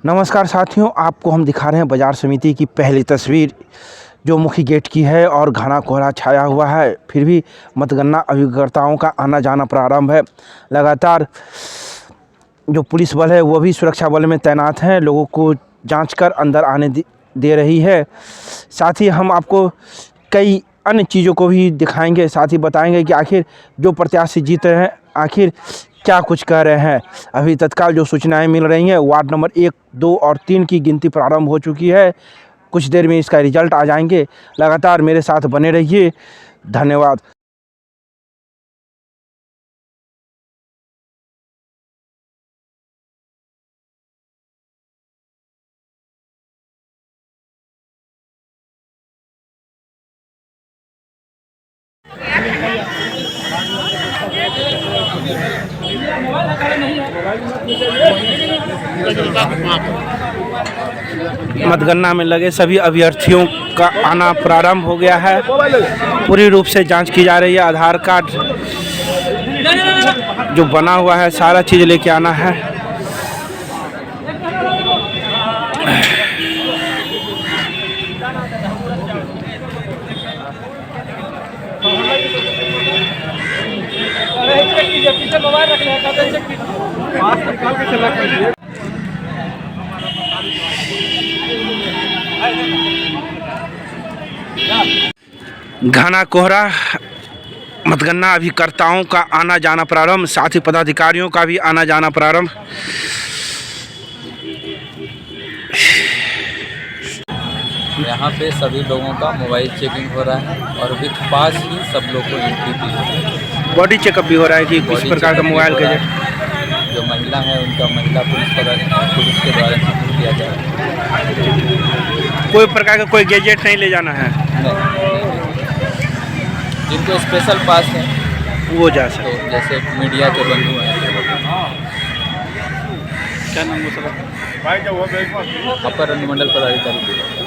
नमस्कार साथियों, आपको हम दिखा रहे हैं बाजार समिति की पहली तस्वीर जो मुख्य गेट की है और घना कोहरा छाया हुआ है। फिर भी मतगणना अभिकर्ताओं का आना जाना प्रारंभ है। लगातार जो पुलिस बल है वो भी सुरक्षा बल में तैनात हैं, लोगों को जांच कर अंदर आने दे रही है। साथ ही हम आपको कई अन्य चीज़ों को भी दिखाएंगे, साथ ही बताएंगे कि आखिर जो प्रत्याशी जीत रहे हैं आखिर क्या कुछ कह रहे हैं। अभी तत्काल जो सूचनाएं मिल रही हैं, वार्ड नंबर 1, 2 और 3 की गिनती प्रारंभ हो चुकी है। कुछ देर में इसका रिजल्ट आ जाएंगे। लगातार मेरे साथ बने रहिए। धन्यवाद। मतगणना में लगे सभी अभ्यर्थियों का आना प्रारंभ हो गया है। पूरी रूप से जांच की जा रही है। आधार कार्ड जो बना हुआ है सारा चीज़ लेके आना है। घना कोहरा, मतगणना अभिकर्ताओं का आना जाना प्रारंभ, साथ ही पदाधिकारियों का भी आना जाना प्रारंभ। यहाँ पे सभी लोगों का मोबाइल चेकिंग हो रहा है और विथ पास ही सब लोग को एंट्री दी है। बॉडी चेकअप भी हो रहा है कि किस प्रकार का मोबाइल के जो महिला है उनका महिला पुलिस के द्वारा चेकिंग किया जाए। कोई प्रकार का कोई गैजेट नहीं ले जाना है। नहीं। जिनको स्पेशल पास है वो जा सकते। तो जैसे मीडिया के बंधु हैं। क्या नाम हो सकता? अपर अनुमंडल पदाधिकारी।